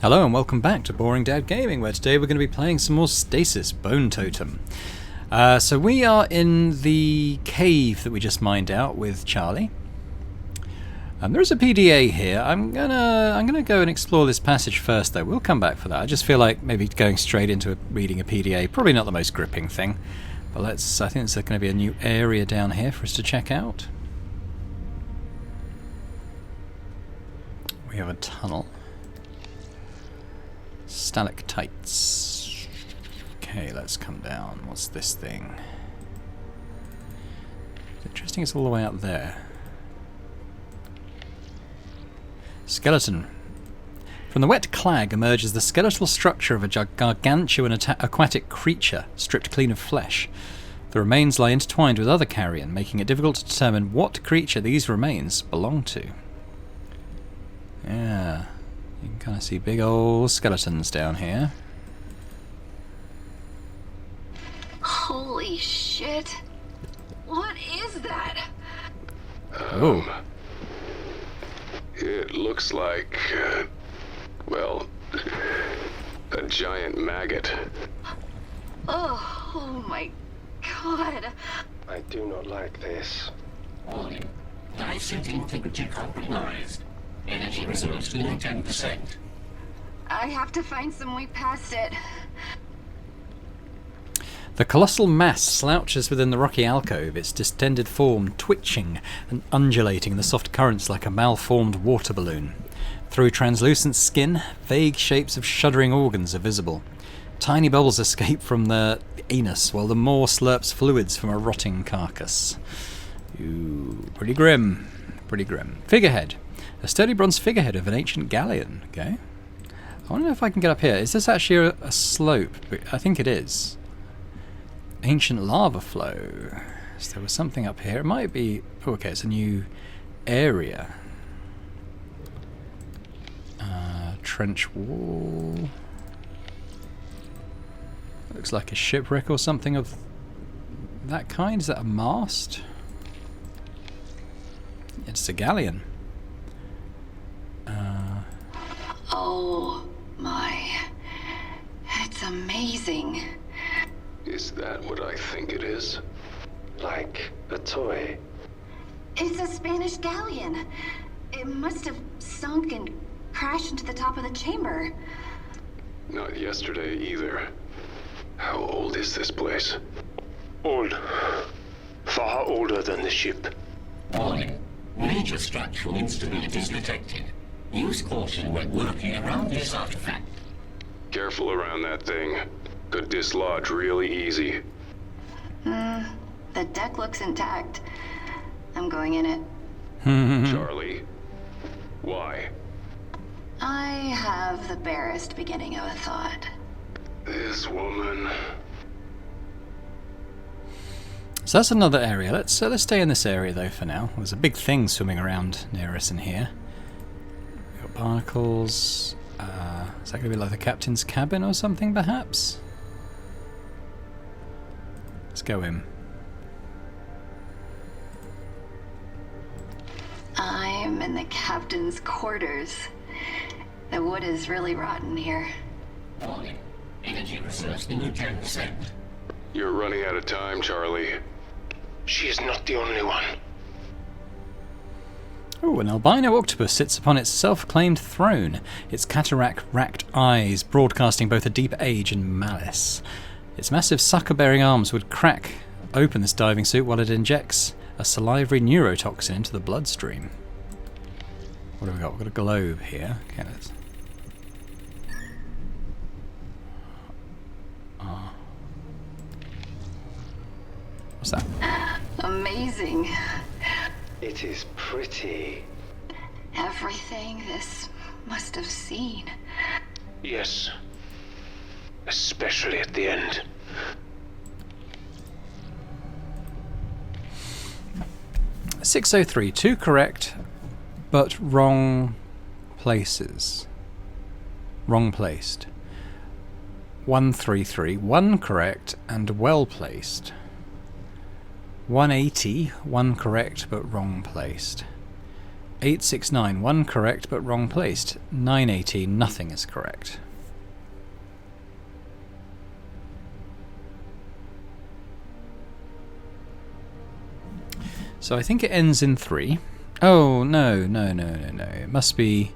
Hello and welcome back to Boring Dad Gaming, where today we're going to be playing some more Stasis, Bone Totem. So we are in the cave that we just mined out with Charlie. There is a PDA here. I'm gonna go and explore this passage first, though. We'll come back for that. I just feel like maybe going straight into reading a PDA, probably not the most gripping thing. But I think there's going to be a new area down here for us to check out. We have a tunnel. Stalactites. Okay, let's come down. What's this thing? It's interesting, it's all the way up there. Skeleton. From the wet clag emerges the skeletal structure of a gargantuan aquatic creature, stripped clean of flesh. The remains lie intertwined with other carrion, making it difficult to determine what creature these remains belong to. Yeah. You can kind of see big old skeletons down here. Holy shit. What is that? Oh. It looks like, well, a giant maggot. Oh my god. I do not like this. Warning. Dive setting temperature compromised. Energy reserves below 10%. I have to find some way past it. The colossal mass slouches within the rocky alcove, its distended form twitching and undulating in the soft currents like a malformed water balloon. Through translucent skin, vague shapes of shuddering organs are visible. Tiny bubbles escape from the anus, while the maw slurps fluids from a rotting carcass. Ooh, pretty grim. Pretty grim. Figurehead. A sturdy bronze figurehead of an ancient galleon. Okay. I wonder if I can get up here. Is this actually a slope? I think it is. Ancient lava flow. So there was something up here. It might be... Oh, okay, it's a new area. Trench wall. Looks like a shipwreck or something of that kind. Is that a mast? It's a galleon. Oh my. It's amazing. Is that what I think it is? Like a toy. It's a Spanish galleon. It must have sunk and crashed into the top of the chamber. Not yesterday either. How old is this place? Old. Far older than the ship. Warning. Major structural instabilities detected. Use caution when working around this artifact. Careful around that thing. Could dislodge really easy. The deck looks intact. I'm going in it. Charlie. Why? I have the barest beginning of a thought. This woman. So that's another area. Let's stay in this area though for now. There's a big thing swimming around near us in here. We've got barnacles. Is that going to be like the captain's cabin or something, perhaps? Let's go in. I'm in the captain's quarters. The wood is really rotten here. Warning. Energy reserves below 10%. You're running out of time, Charlie. She is not the only one. Oh, an albino octopus sits upon its self-claimed throne, its cataract-racked eyes broadcasting both a deep age and malice. Its massive sucker-bearing arms would crack open this diving suit while it injects a salivary neurotoxin into the bloodstream. What have we got? We've got a globe here. Okay, let's... What's that? Amazing. It is pretty. Everything this must have seen. Yes. Especially at the end. 603, 2 correct, but wrong places. Wrong placed. 133, 1 correct and well placed. 180, 1 correct but wrong placed. 869, 1 correct but wrong placed. 918, nothing is correct. So I think it ends in 3. Oh, no. It must be...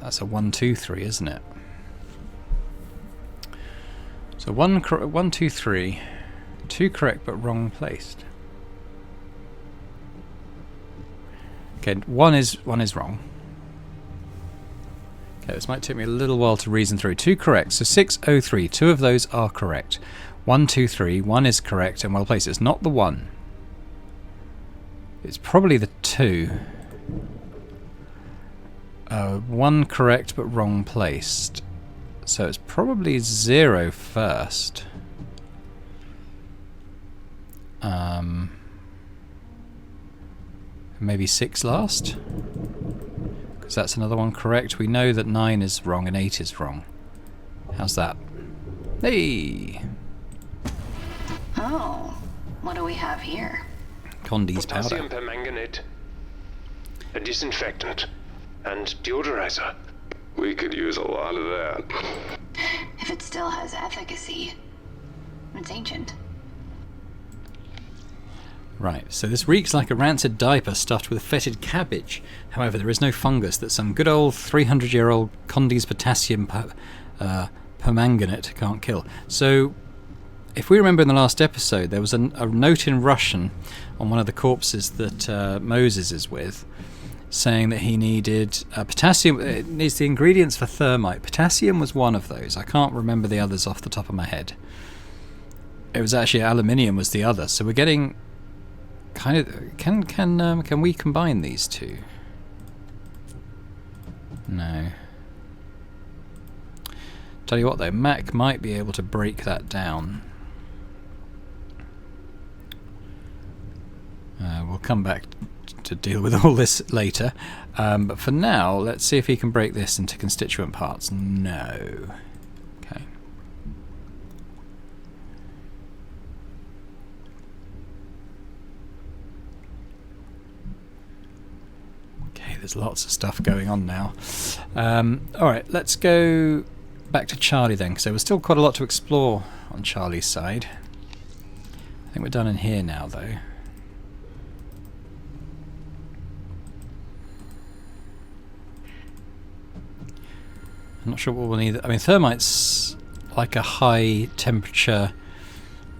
that's a 1, 2, 3, isn't it? So 1, 2, 3. 2 correct but wrong placed. Okay, one is wrong. Okay, this might take me a little while to reason through. 2 correct, so 603. 2 of those are correct. 1, 2, 3. 1 is correct and well placed. It's not the 1. It's probably the 2. 1 correct but wrong placed. So it's probably 0 first. Maybe 6 last? Because that's another one correct. We know that 9 is wrong and 8 is wrong. How's that? Hey! Oh, what do we have here? Condy's powder. Potassium permanganate. A disinfectant. And deodorizer. We could use a lot of that. If it still has efficacy, it's ancient. Right, so this reeks like a rancid diaper stuffed with fetid cabbage. However, there is no fungus that some good old 300-year-old Condy's potassium permanganate can't kill. So, if we remember in the last episode, there was a note in Russian on one of the corpses that Moses is with, saying that he needed potassium. It needs the ingredients for thermite. Potassium was one of those. I can't remember the others off the top of my head. It was actually aluminium was the other. So we're getting kind of can we combine these two? No. Tell you what though, Mac might be able to break that down. We'll come back to deal with all this later, but for now let's see if he can break this into constituent parts. No. Okay. Okay, there's lots of stuff going on now. Alright, let's go back to Charlie then, because there was still quite a lot to explore on Charlie's side. I think we're done in here now though. I'm not sure what we'll need. I mean, thermite's like a high temperature,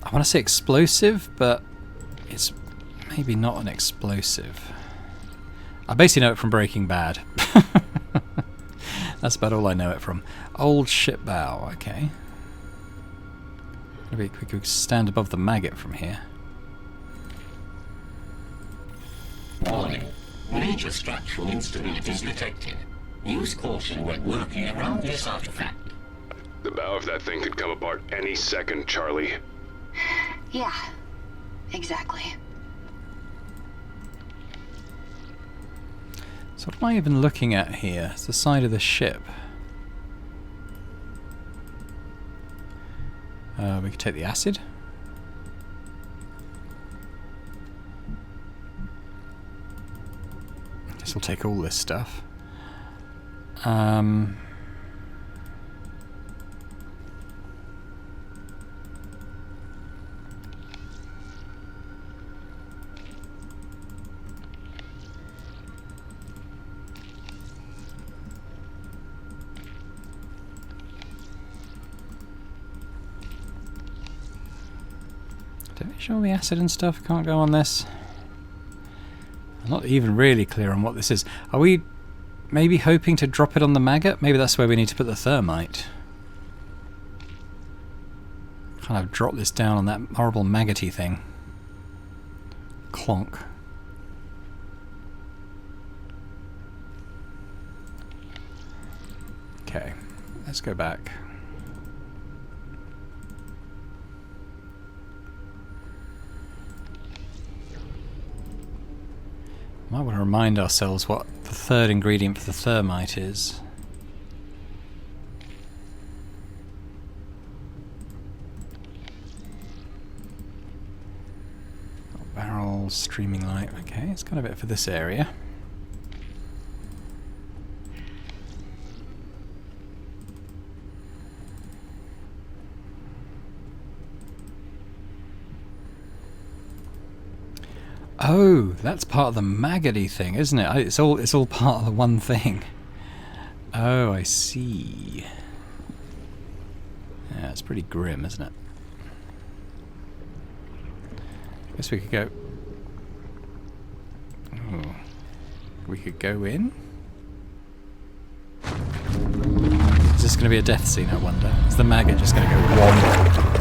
I want to say explosive, but it's maybe not an explosive. I basically know it from Breaking Bad. That's about all I know it from. Old ship bow, okay. Maybe we could stand above the maggot from here. Warning. Major structural instabilities detected. Use caution when working around this artifact. The bow of that thing could come apart any second, Charlie. Yeah, exactly. So what am I even looking at here? It's the side of the ship. We could take the acid. Guess we'll take all this stuff. Don't you sure the acid and stuff can't go on this? I'm not even really clear on what this is. Are we maybe hoping to drop it on the maggot? Maybe that's where we need to put the thermite. Kind of drop this down on that horrible maggoty thing. Clonk. Okay, let's go back. Might want to remind ourselves what the third ingredient for the thermite is. Barrel. Small streaming light. Okay, it's got a bit for this area. Oh, that's part of the maggoty thing, isn't it? It's all part of the one thing. Oh, I see. Yeah, it's pretty grim, isn't it? I guess we could go... Oh. We could go in? Is this going to be a death scene, I wonder? Is the maggot just going to go womp?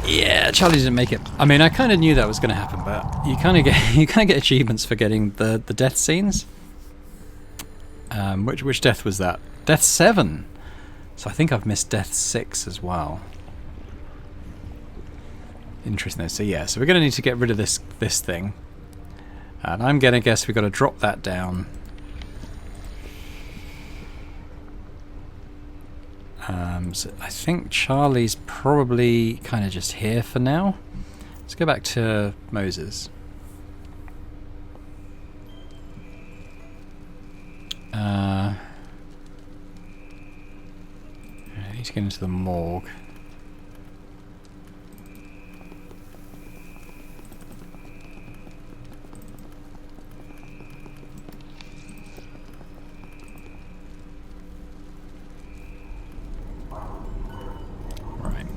Yeah, Charlie didn't make it. I mean, I kind of knew that was going to happen, but you kind of get achievements for getting the death scenes. Which death was that? Death 7. So I think I've missed death 6 as well. Interesting. So yeah, so we're going to need to get rid of this thing, and I'm going to guess we've got to drop that down. So I think Charlie's probably kind of just here for now. Let's go back to Moses. I need to get into the morgue.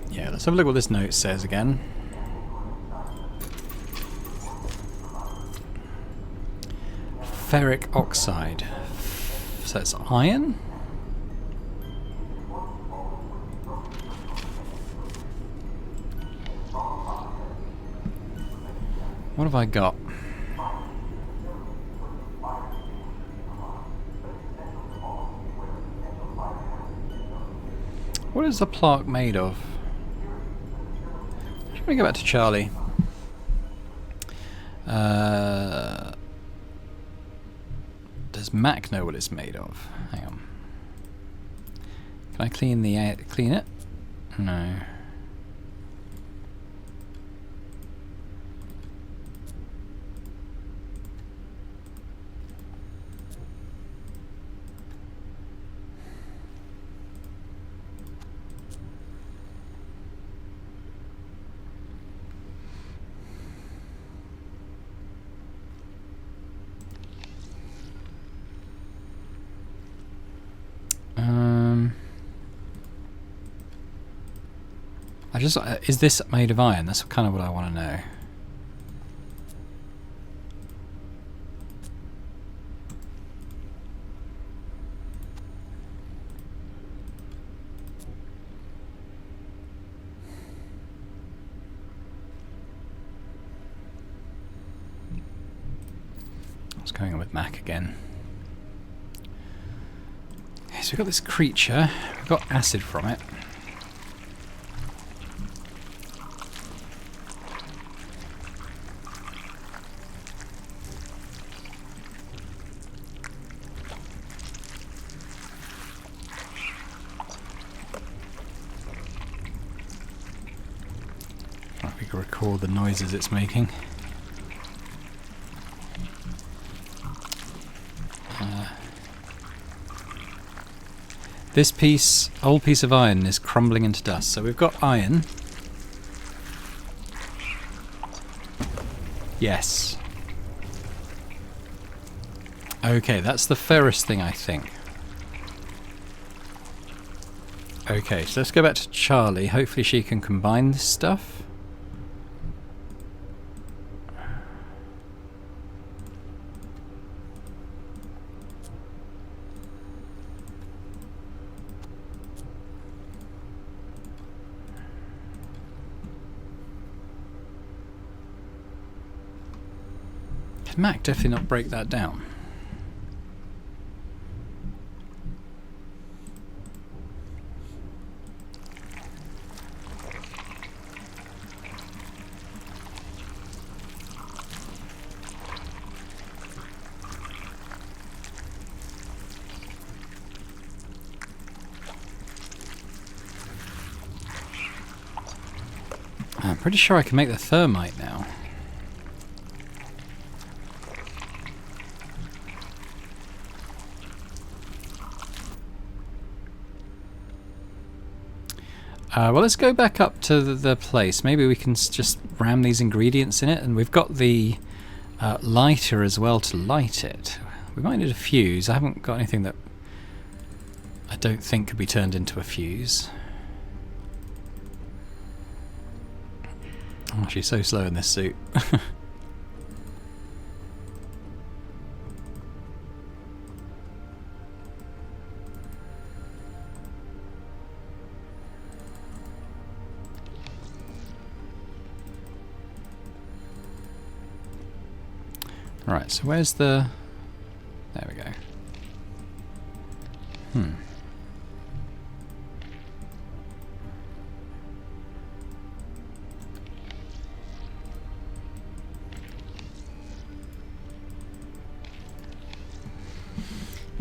Yeah, let's have a look what this note says again. Ferric oxide. So it's iron? What have I got? What is the plaque made of? Let me go back to Charlie. Does Mac know what it's made of? Hang on. Can I clean it? No. Is this made of iron? That's kind of what I want to know. What's going on with Mac again? Okay, so we've got this creature. We've got acid from it. We can record the noises it's making. This old piece of iron is crumbling into dust. So we've got iron. Yes. Okay, that's the ferrous thing, I think. Okay, so let's go back to Charlie. Hopefully she can combine this stuff. Can Mac definitely not break that down? I'm pretty sure I can make the thermite now. Well, let's go back up to the place. Maybe we can just ram these ingredients in it, and we've got the lighter as well to light it. We might need a fuse. I haven't got anything that I don't think could be turned into a fuse. Oh, she's so slow in this suit. Right, so where's the... There we go.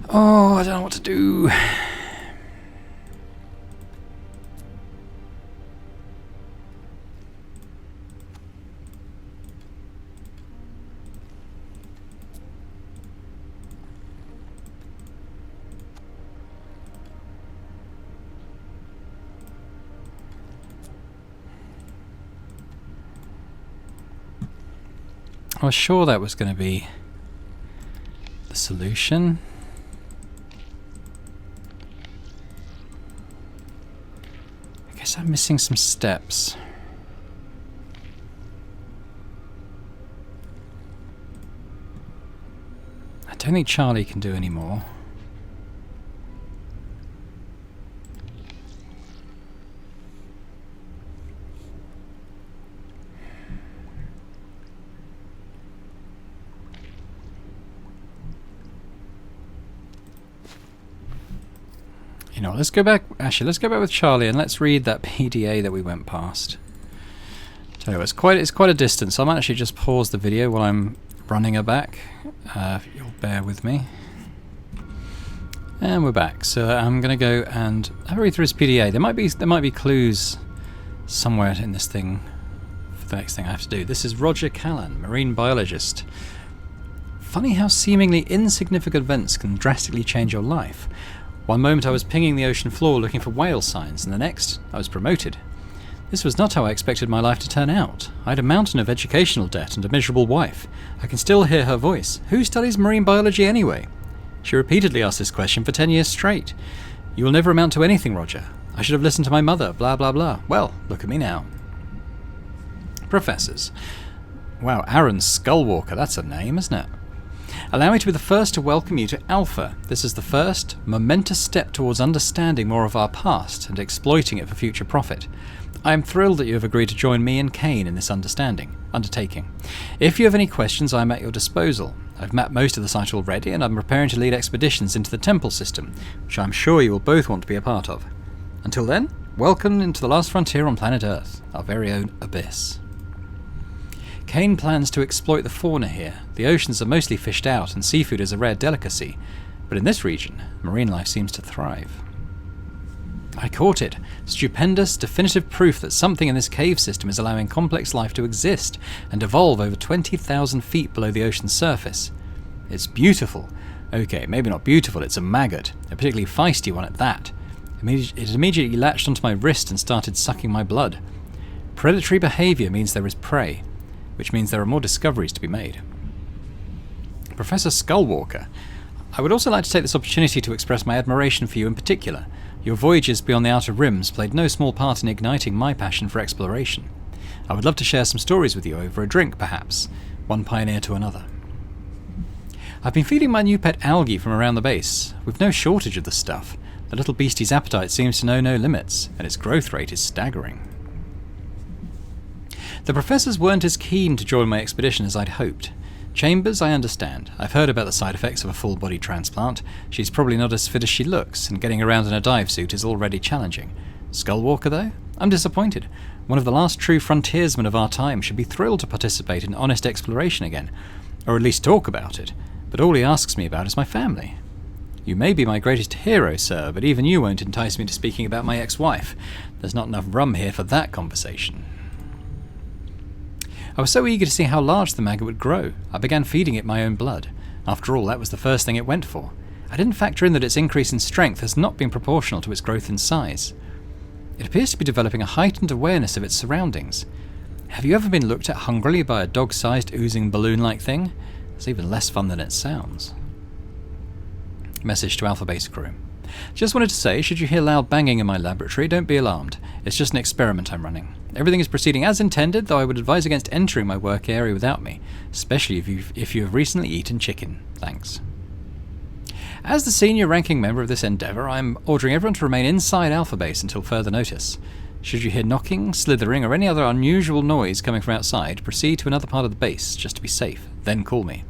Oh, I don't know what to do. I was sure that was going to be the solution. I guess I'm missing some steps. I don't think Charlie can do any more. You know, let's go back. Actually, let's go back with Charlie and let's read that PDA that we went past. Tell you what, it's quite a distance. So I might actually just pause the video while I'm running her back. If you'll bear with me. And we're back. So I'm going to go and have a read through his PDA. There might be clues somewhere in this thing for the next thing I have to do. This is Roger Callan, marine biologist. Funny how seemingly insignificant events can drastically change your life. One moment I was pinging the ocean floor looking for whale signs, and the next I was promoted. This was not how I expected my life to turn out. I had a mountain of educational debt and a miserable wife. I can still hear her voice. Who studies marine biology anyway? She repeatedly asked this question for 10 years straight. You will never amount to anything, Roger. I should have listened to my mother, blah blah blah. Well, look at me now. Professors. Wow, Aaron Skullwalker, that's a name, isn't it? Allow me to be the first to welcome you to Alpha. This is the first, momentous step towards understanding more of our past and exploiting it for future profit. I am thrilled that you have agreed to join me and Kane in this undertaking. If you have any questions, I am at your disposal. I've mapped most of the site already, and I'm preparing to lead expeditions into the temple system, which I'm sure you will both want to be a part of. Until then, welcome into the last frontier on planet Earth, our very own abyss. Kane plans to exploit the fauna here. The oceans are mostly fished out and seafood is a rare delicacy, but in this region, marine life seems to thrive. I caught it. Stupendous, definitive proof that something in this cave system is allowing complex life to exist and evolve over 20,000 feet below the ocean's surface. It's beautiful. Okay, maybe not beautiful, it's a maggot, a particularly feisty one at that. It immediately latched onto my wrist and started sucking my blood. Predatory behavior means there is prey, which means there are more discoveries to be made. Professor Skullwalker, I would also like to take this opportunity to express my admiration for you in particular. Your voyages beyond the outer rims played no small part in igniting my passion for exploration. I would love to share some stories with you over a drink, perhaps, one pioneer to another. I've been feeding my new pet algae from around the base. We've no shortage of the stuff. The little beastie's appetite seems to know no limits, and its growth rate is staggering. The professors weren't as keen to join my expedition as I'd hoped. Chambers, I understand. I've heard about the side effects of a full-body transplant. She's probably not as fit as she looks, and getting around in a dive suit is already challenging. Skullwalker, though? I'm disappointed. One of the last true frontiersmen of our time should be thrilled to participate in honest exploration again, or at least talk about it, but all he asks me about is my family. You may be my greatest hero, sir, but even you won't entice me to speaking about my ex-wife. There's not enough rum here for that conversation. I was so eager to see how large the maggot would grow, I began feeding it my own blood. After all, that was the first thing it went for. I didn't factor in that its increase in strength has not been proportional to its growth in size. It appears to be developing a heightened awareness of its surroundings. Have you ever been looked at hungrily by a dog-sized oozing balloon-like thing? It's even less fun than it sounds. Message to Alpha Base crew. Just wanted to say, should you hear loud banging in my laboratory, don't be alarmed. It's just an experiment I'm running. Everything is proceeding as intended, though I would advise against entering my work area without me, especially if you have recently eaten chicken. Thanks. As the senior ranking member of this endeavour, I'm ordering everyone to remain inside Alpha Base until further notice. Should you hear knocking, slithering, or any other unusual noise coming from outside, proceed to another part of the base, just to be safe. Then call me.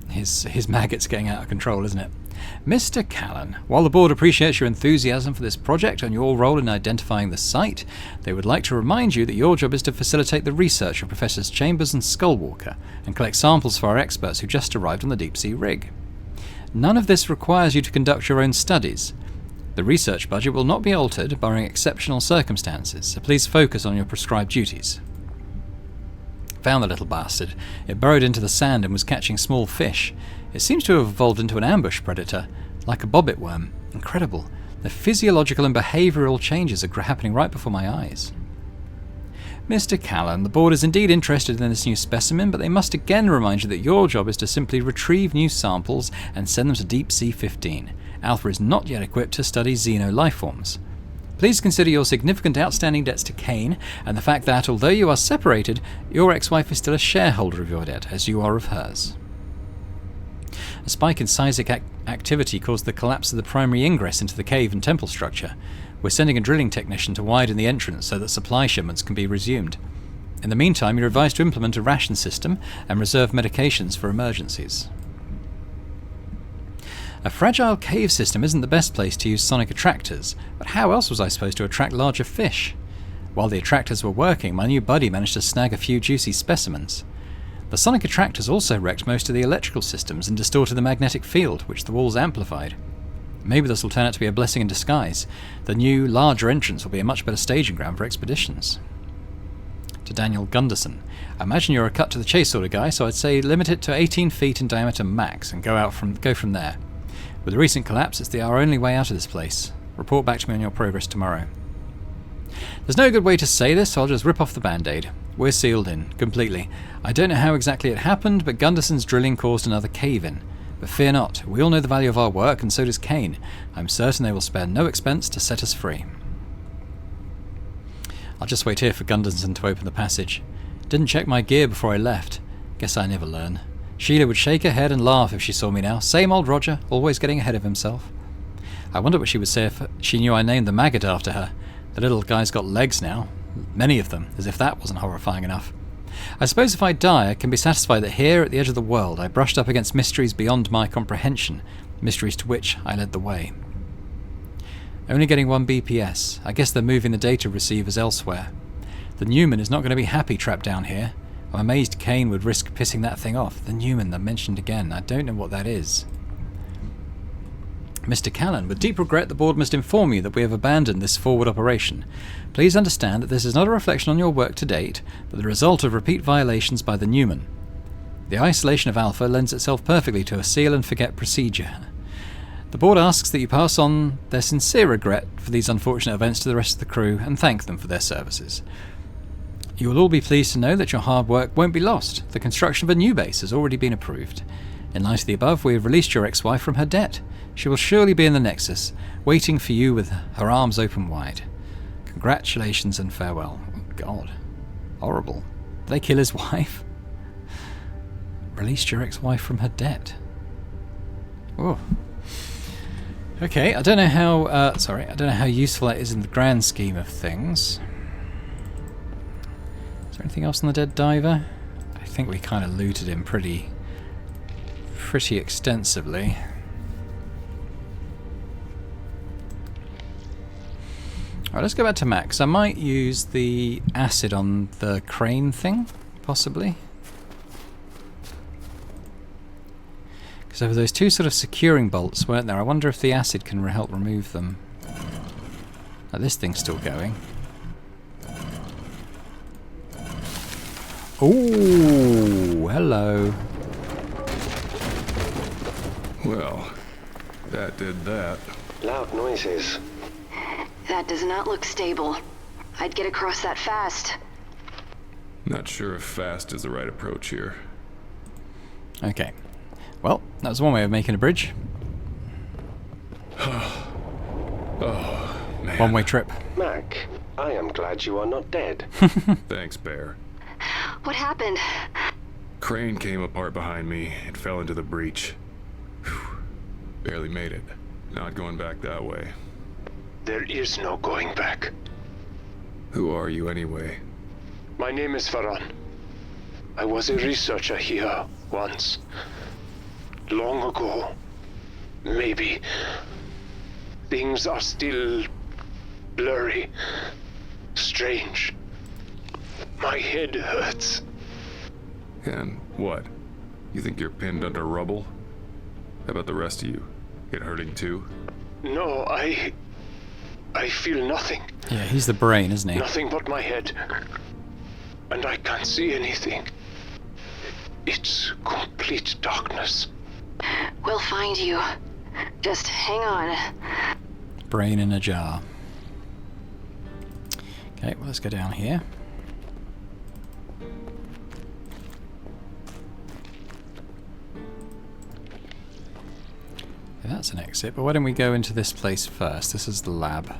His maggot's getting out of control, isn't it? Mr. Callan, while the board appreciates your enthusiasm for this project and your role in identifying the site, they would like to remind you that your job is to facilitate the research of Professors Chambers and Skullwalker and collect samples for our experts who just arrived on the deep-sea rig. None of this requires you to conduct your own studies. The research budget will not be altered barring exceptional circumstances, so please focus on your prescribed duties. Found the little bastard. It burrowed into the sand and was catching small fish. It seems to have evolved into an ambush predator, like a bobbit worm. Incredible. The physiological and behavioural changes are happening right before my eyes. Mr. Callan, the board is indeed interested in this new specimen, but they must again remind you that your job is to simply retrieve new samples and send them to Deep Sea 15. Alpha is not yet equipped to study xeno lifeforms. Please consider your significant outstanding debts to Kane, and the fact that, although you are separated, your ex-wife is still a shareholder of your debt, as you are of hers. A spike in seismic activity caused the collapse of the primary ingress into the cave and temple structure. We're sending a drilling technician to widen the entrance so that supply shipments can be resumed. In the meantime, you're advised to implement a ration system and reserve medications for emergencies. A fragile cave system isn't the best place to use sonic attractors, but how else was I supposed to attract larger fish? While the attractors were working, my new buddy managed to snag a few juicy specimens. The sonic attractors also wrecked most of the electrical systems and distorted the magnetic field, which the walls amplified. Maybe this will turn out to be a blessing in disguise. The new, larger entrance will be a much better staging ground for expeditions. To Daniel Gunderson. I imagine you're a cut-to-the-chase sort of guy, so I'd say limit it to 18 feet in diameter max and go from there. With the recent collapse, it's our only way out of this place. Report back to me on your progress tomorrow. There's no good way to say this, so I'll just rip off the band-aid. We're sealed in, completely. I don't know how exactly it happened, but Gunderson's drilling caused another cave-in. But fear not, we all know the value of our work, and so does Kane. I'm certain they will spare no expense to set us free. I'll just wait here for Gunderson to open the passage. Didn't check my gear before I left. Guess I never learn. Sheila would shake her head and laugh if she saw me now. Same old Roger, always getting ahead of himself. I wonder what she would say if she knew I named the maggot after her. The little guy's got legs now. Many of them, as if that wasn't horrifying enough. I suppose if I die, I can be satisfied that here, at the edge of the world, I brushed up against mysteries beyond my comprehension, mysteries to which I led the way. Only getting 1 BPS. I guess they're moving the data receivers elsewhere. The Newman is not going to be happy trapped down here. I'm amazed Kane would risk pissing that thing off. The Newman that mentioned again. I don't know what that is. Mr. Callan, with deep regret the board must inform you that we have abandoned this forward operation. Please understand that this is not a reflection on your work to date, but the result of repeat violations by the Newman. The isolation of Alpha lends itself perfectly to a seal-and-forget procedure. The board asks that you pass on their sincere regret for these unfortunate events to the rest of the crew and thank them for their services. You will all be pleased to know that your hard work won't be lost. The construction of a new base has already been approved. In light of the above, we have released your ex-wife from her debt. She will surely be in the Nexus, waiting for you with her arms open wide. Congratulations and farewell. Oh, God. Horrible. Did they kill his wife? Released your ex-wife from her debt. Oh. Okay, I don't know how useful that is in the grand scheme of things. Is there anything else on the dead diver? I think we kind of looted him pretty extensively. Alright, let's go back to Max. I might use the acid on the crane thing, possibly. Because there were those two sort of securing bolts, weren't there? I wonder if the acid can help remove them. Now, this thing's still going. Ooh, hello. Well, that did that. Loud noises. That does not look stable. I'd get across that fast. Not sure if fast is the right approach here. Okay. Well, that was one way of making a bridge. Oh, man. One-way trip. Mac, I am glad you are not dead. Thanks, Bear. What happened? Crane came apart behind me and fell into the breach. Whew. Barely made it. Not going back that way. There is no going back. Who are you anyway? My name is Farhan. I was a researcher here once. Long ago. Maybe. Things are still blurry. Strange. My head hurts. And what? You think you're pinned under rubble? How about the rest of you? It hurting too? No, I feel nothing. Yeah, he's the brain, isn't he? Nothing but my head. And I can't see anything. It's complete darkness. We'll find you. Just hang on. Brain in a jar. Okay, well, let's go down here. Yeah, that's an exit, but why don't we go into this place first? This is the lab.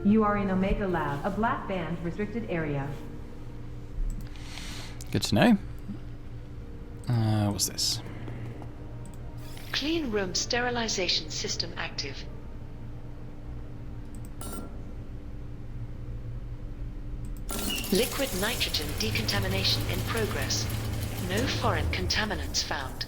You are in Omega Lab, a black band restricted area. Good to know. What's this? Clean room sterilization system active. Liquid nitrogen decontamination in progress. No foreign contaminants found.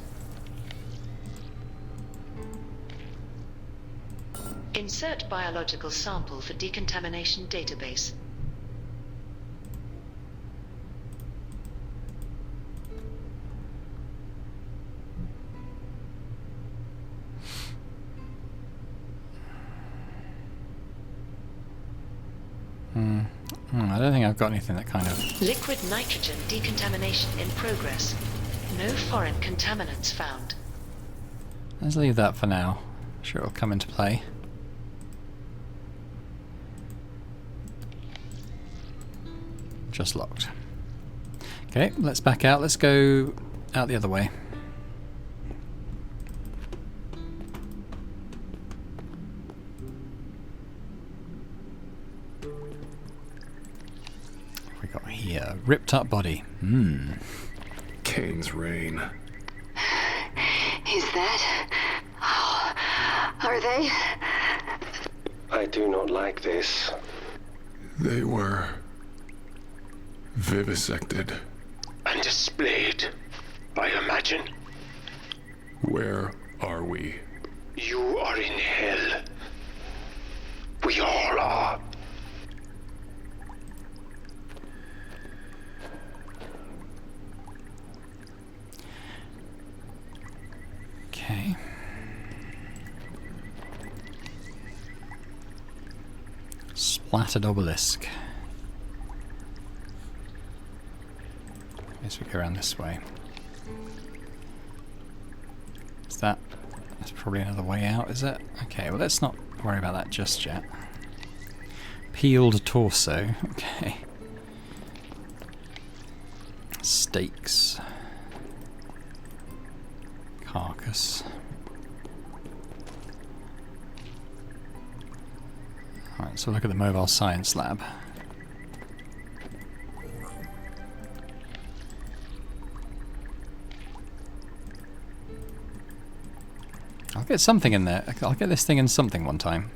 Insert biological sample for decontamination database. I don't think I've got anything that kind of... Liquid nitrogen decontamination in progress. No foreign contaminants found. Let's leave that for now. Sure it'll come into play. Just locked. Okay, let's back out. Let's go out the other way. What we got here? Ripped up body. Kane's reign. Is that... Oh, are they? I do not like this. They were vivisected. And displayed, I imagine. Where are we? You are in hell. We all are. Okay. Splattered obelisk. Guess we go around this way. Is that... That's probably another way out, is it? Okay, well let's not worry about that just yet. Peeled torso. Okay. Stakes. Carcass. Alright, so look at the mobile science lab. I'll get something in there. I'll get this thing in something one time.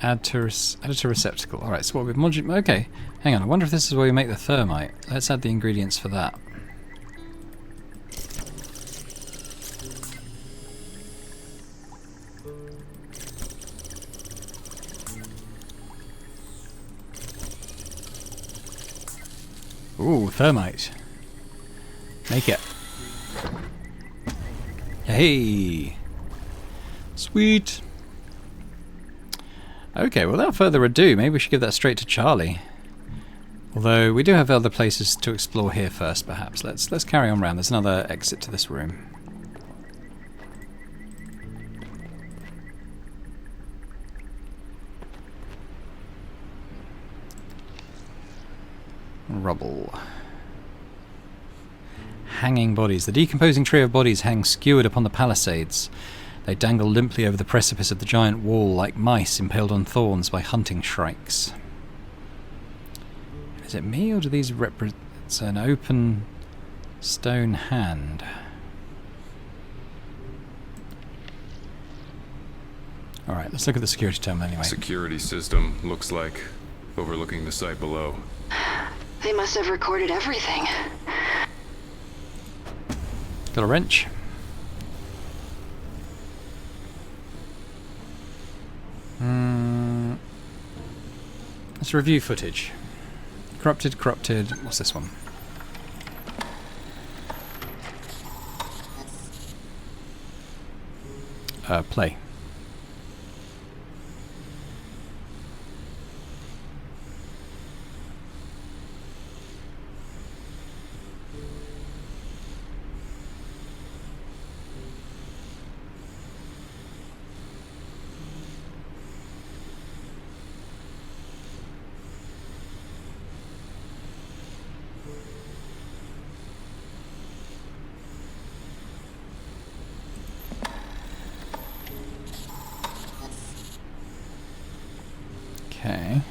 Add to receptacle. Alright, so what we've modular... Okay, hang on. I wonder if this is where we make the thermite. Let's add the ingredients for that. Ooh, thermite. Make it. Hey! Sweet! Okay, well, without further ado, maybe we should give that straight to Charlie. Although we do have other places to explore here first, perhaps. Let's carry on round. There's another exit to this room. Rubble. Hanging bodies. The decomposing trio of bodies hang skewered upon the palisades. They dangle limply over the precipice of the giant wall like mice impaled on thorns by hunting shrikes. Is it me, or do these represent an open stone hand? Alright, let's look at the security terminal anyway. Security system looks like overlooking the site below. They must have recorded everything. Got a wrench. Let's review footage. Corrupted. What's this one? Play. Okay.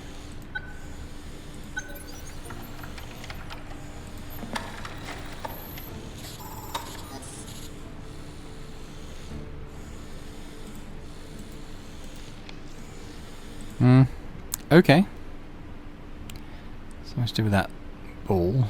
Okay. So let's do with that ball.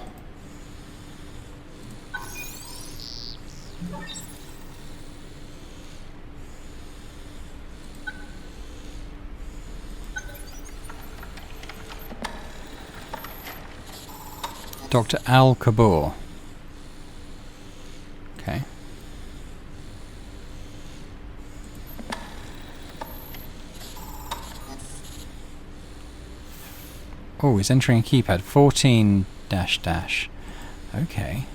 Dr. Al-Kabur. Okay. Oh, he's entering a keypad. 14 dash dash. Okay.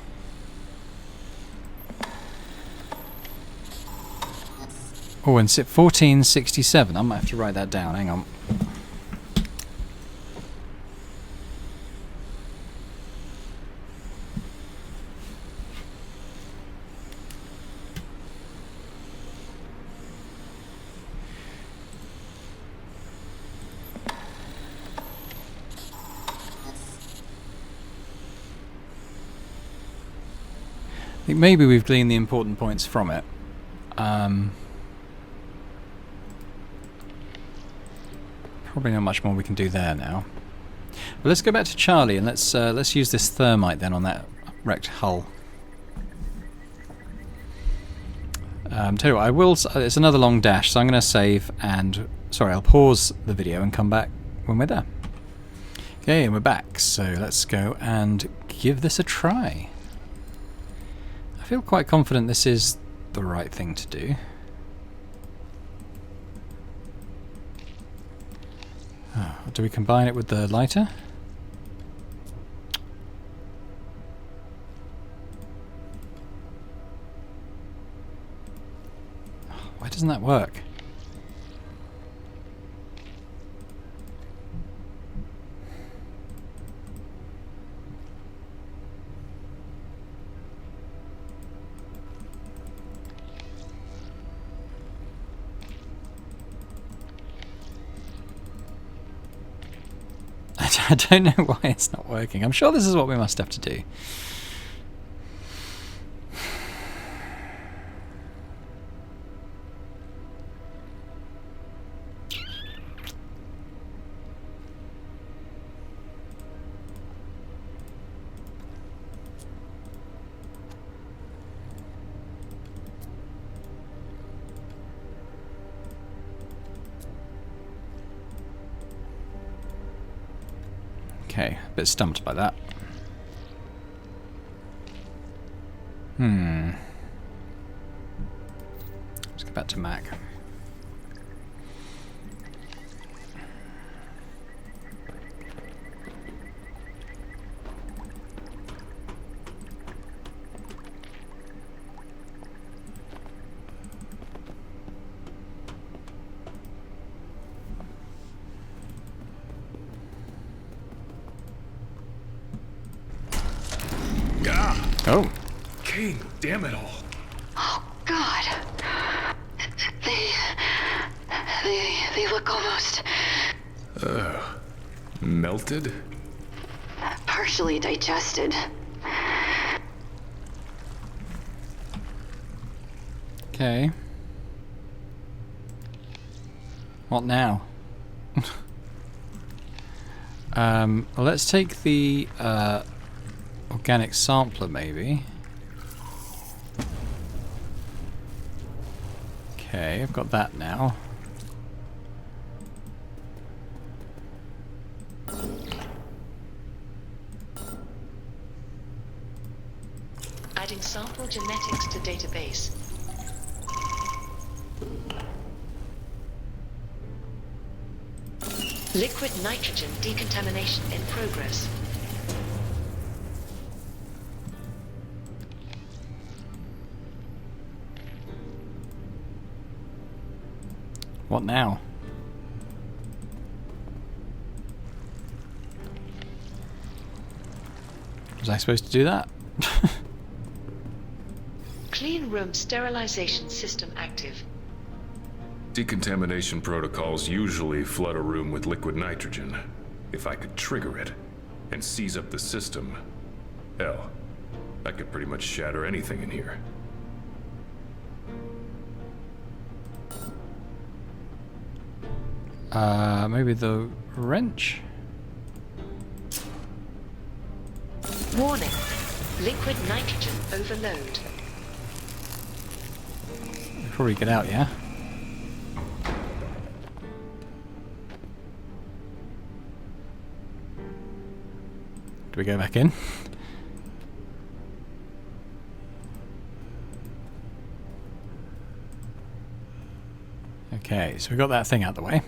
Oh, and 1467. I might have to write that down. Hang on. I think maybe we've gleaned the important points from it. Probably not much more we can do there now. But let's go back to Charlie and let's use this thermite then on that wrecked hull. Tell you what, I will. It's another long dash, so I'm going to save and I'll pause the video and come back when we're there. Okay, and we're back. So let's go and give this a try. I feel quite confident this is the right thing to do. Oh, do we combine it with the lighter? Why doesn't that work? I don't know why it's not working. I'm sure this is what we must have to do. Okay, a bit stumped by that. Let's go back to Mac. Oh. Kane, damn it all. Oh, God. They look almost Melted? partially digested. Okay. What now? Well, let's take the organic sampler, maybe. Okay, I've got that now. Adding sample genetics to database. Liquid nitrogen decontamination in progress. What now? Was I supposed to do that? Clean room sterilization system active. Decontamination protocols usually flood a room with liquid nitrogen. If I could trigger it and seize up the system, hell, I could pretty much shatter anything in here. Maybe the wrench? Warning. Liquid nitrogen overload. Probably get out, yeah? Do we go back in? Okay, so we got that thing out the way.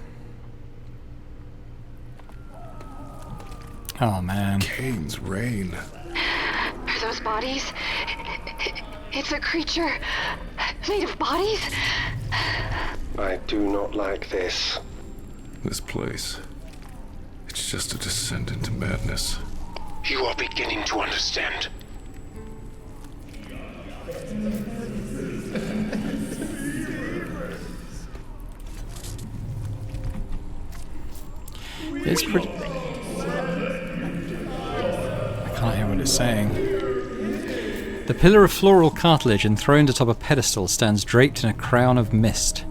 Oh man. Kane's rain. Are those bodies? It's a creature made of bodies? I do not like this. This place. It's just a descent into madness. You are beginning to understand. It's pretty... I can't hear what it's saying. The pillar of floral cartilage enthroned atop a pedestal stands draped in a crown of mist.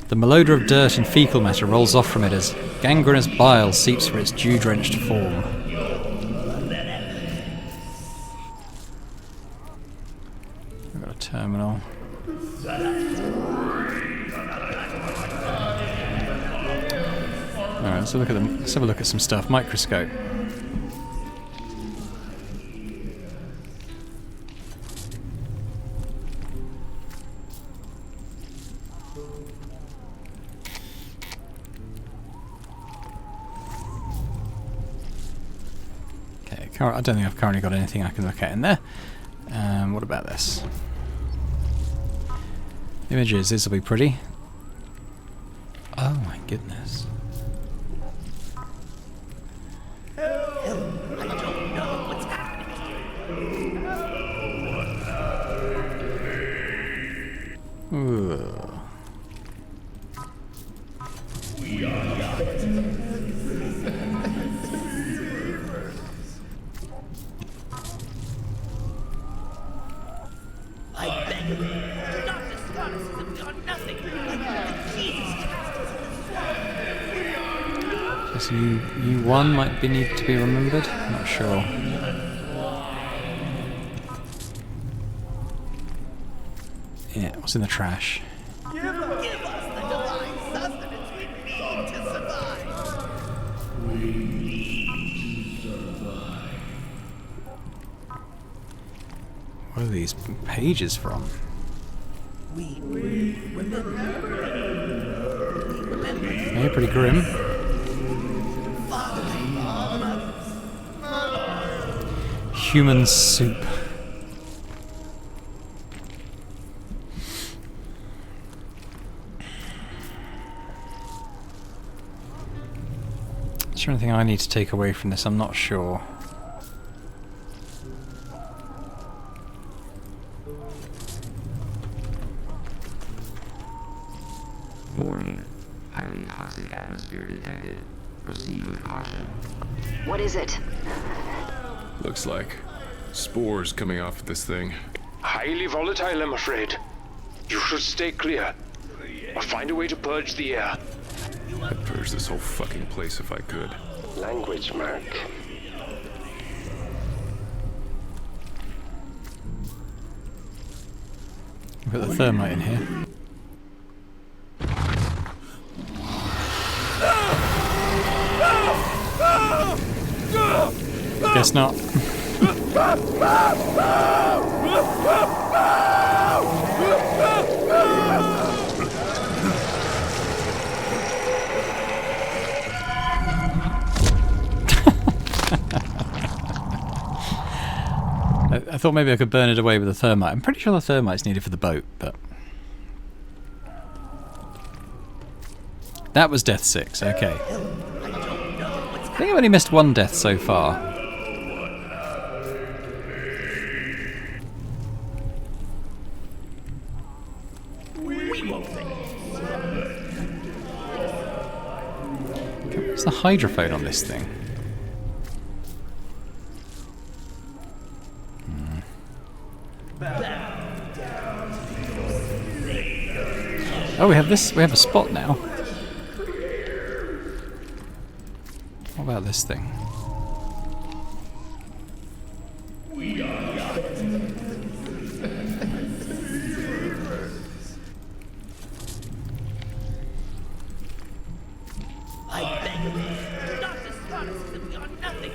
The malodor of dirt and fecal matter rolls off from it as gangrenous bile seeps from its dew-drenched form. I've got a terminal. Alright, let's look at them. Let's have a look at some stuff. Microscope. Okay, I don't think I've currently got anything I can look at in there. What about this? Images, this will be pretty. Oh my goodness. Ooh. So U1 might need to be remembered? I'm not sure. Yeah, what's in the trash? Give us the divine sustenance we need to survive. What are these pages from? Yeah, pretty grim. Human soup. Is there anything I need to take away from this? I'm not sure. Highly toxic atmosphere detected. Proceed with caution. What is it? Looks like spores coming off this thing. Highly volatile, I'm afraid. You should stay clear. Or find a way to purge the air. I'd purge this whole fucking place if I could. Language, Mark. We've got the thermite in here. Guess not. I thought maybe I could burn it away with the thermite. I'm pretty sure the thermite's needed for the boat, but... That was death 6, okay. I think I've only missed one death so far. What's the hydrophone on this thing? Oh, we have this. We have a spot now. What about this thing? I beg of you, not discard us as if we are nothing.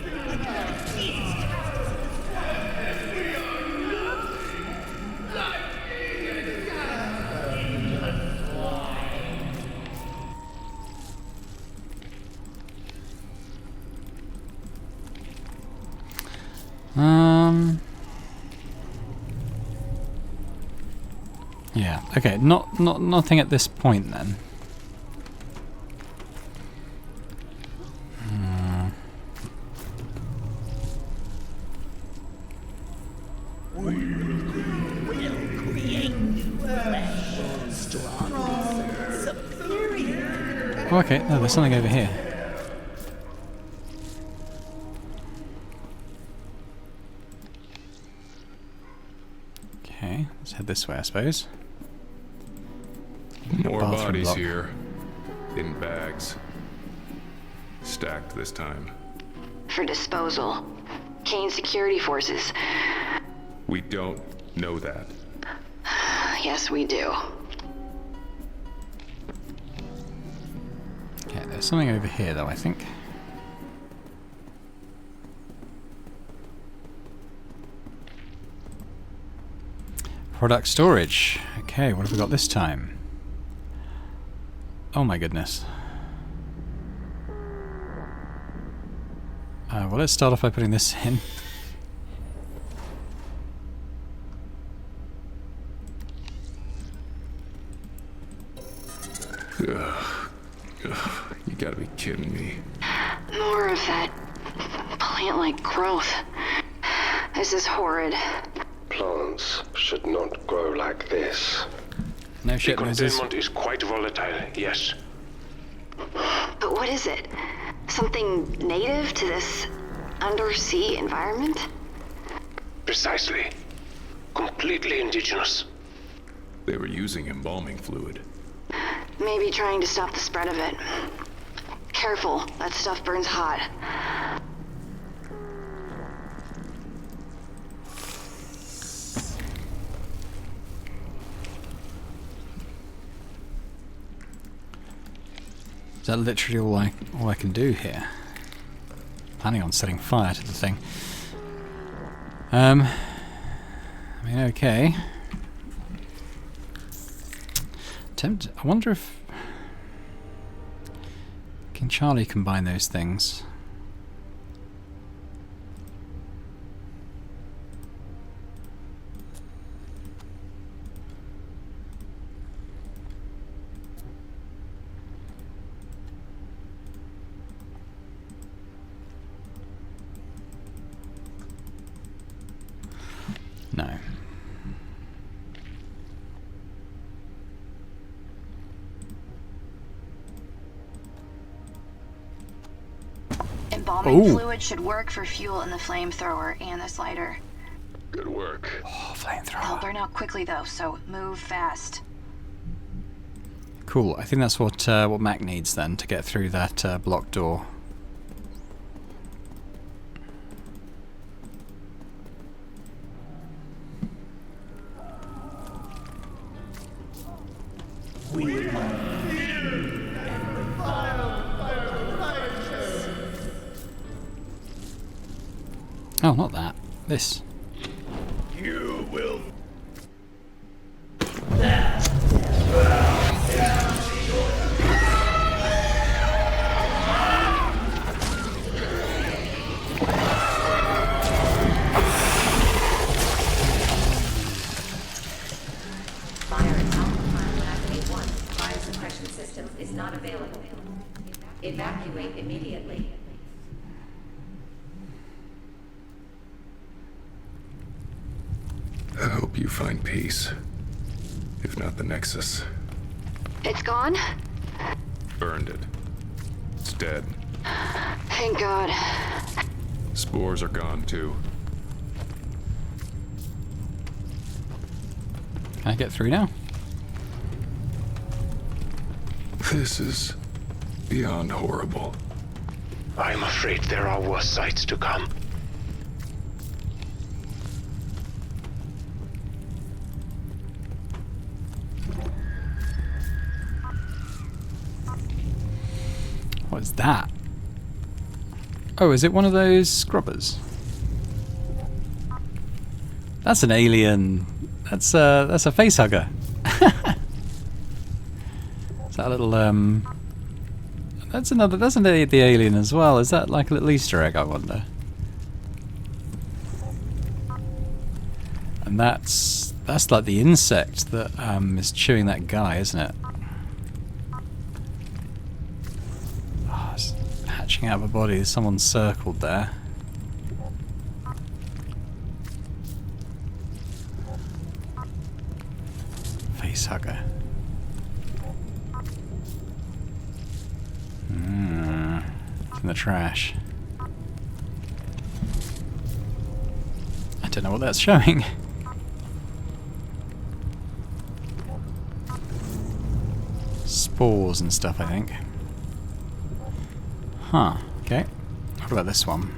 Yeah. Okay. Nothing at this point then. Oh, okay. No, there's something over here. Okay, let's head this way, I suppose. More Bathroom bodies block. here. In bags. Stacked this time. For disposal. Kane security forces. We don't know that. Yes, we do. Okay, there's something over here though, I think. Product storage. Okay, what have we got this time? Oh my goodness. Well, let's start off by putting this in. Ugh. You gotta be kidding me. More of that plant-like growth. This is horrid. Plants should not grow like this. No The shit noises. containment is quite volatile, yes. But what is it? Something native to this undersea environment? Precisely. Completely indigenous. They were using embalming fluid. Maybe trying to stop the spread of it. Careful, that stuff burns hot. Is that literally all I can do here? Planning on setting fire to the thing. I mean, okay. I wonder if... Can Charlie combine those things? No. bombing Ooh. fluid should work for fuel in the flamethrower and this lighter. Good work. Oh, They'll flamethrower. burn out quickly though, so move fast. Cool. I think that's what Mac needs then to get through that blocked door. Oh, not that. This. You will. Fire at Alpha Activate 1. Fire suppression system is not available. Evacuate immediately. I hope you find peace. If not the Nexus. It's gone? Burned it. It's dead. Thank God. Spores are gone too. Can I get through now? This is beyond horrible. I'm afraid there are worse sights to come. What is that? Oh, is it one of those scrubbers? That's an alien. That's a face hugger. Is that a little That's the alien as well. Is that like a little Easter egg, I wonder? And that's like the insect that is chewing that guy, isn't it? Oh, it's hatching out of a body. Someone's circled there. Face hugger. It's in the trash. I don't know what that's showing. Spores and stuff, I think. Huh, okay. What about this one?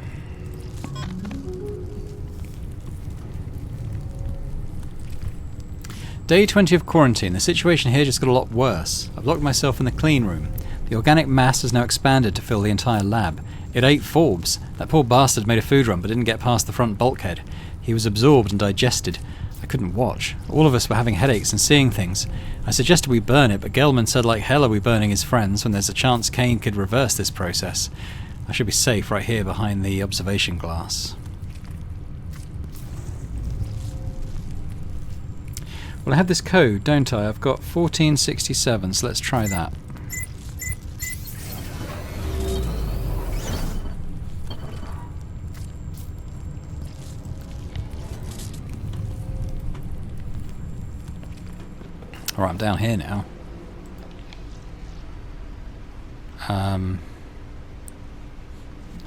Day 20 of quarantine. The situation here just got a lot worse. I've locked myself in the clean room. The organic mass has now expanded to fill the entire lab. It ate Forbes. That poor bastard made a food run but didn't get past the front bulkhead. He was absorbed and digested. I couldn't watch. All of us were having headaches and seeing things. I suggested we burn it, but Gelman said like hell are we burning his friends when there's a chance Kane could reverse this process. I should be safe right here behind the observation glass. Well, I have this code, don't I? I've got 1467, so let's try that. Alright, I'm down here now. Hang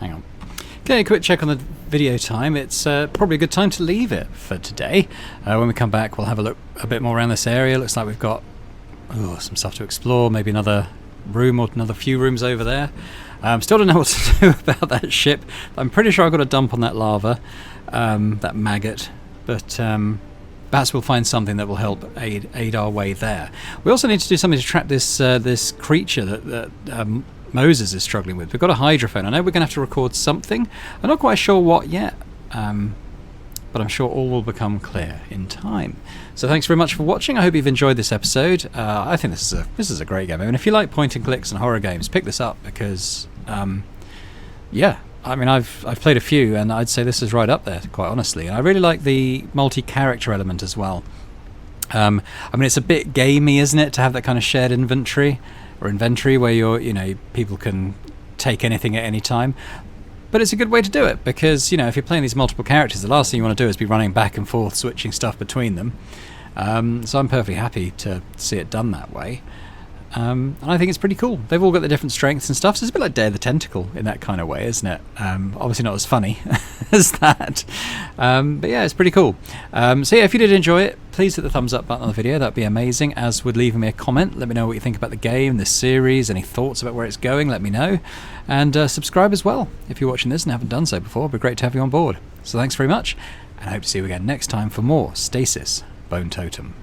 on. Okay, a quick check on the video time. It's probably a good time to leave it for today. When we come back, we'll have a look a bit more around this area. Looks like we've got some stuff to explore. Maybe another room or another few rooms over there. Still don't know what to do about that ship. I'm pretty sure I've got a dump on that lava, that maggot. But perhaps we'll find something that will help aid our way there. We also need to do something to trap this this creature that Moses is struggling with. We've got a hydrophone. I know we're going to have to record something. I'm not quite sure what yet, but I'm sure all will become clear in time. So thanks very much for watching. I hope you've enjoyed this episode. I think this is a great game. I mean, if you like point and clicks and horror games, pick this up because, yeah. I mean, I've played a few, and I'd say this is right up there, quite honestly. And I really like the multi-character element as well. I mean, it's a bit gamey, isn't it, to have that kind of shared inventory where people can take anything at any time. But it's a good way to do it because, if you're playing these multiple characters, the last thing you want to do is be running back and forth, switching stuff between them. So I'm perfectly happy to see it done that way. And I think it's pretty cool. They've all got their different strengths and stuff, so it's a bit like Day of the Tentacle in that kind of way, isn't it? Obviously not as funny as that. But yeah, it's pretty cool. So yeah, if you did enjoy it, please hit the thumbs up button on the video. That'd be amazing, as would leaving me a comment. Let me know what you think about the game, this series, any thoughts about where it's going, let me know. And subscribe as well if you're watching this and haven't done so before. It'd be great to have you on board. So thanks very much, and I hope to see you again next time for more Stasis Bone Totem.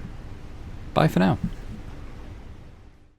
Bye for now.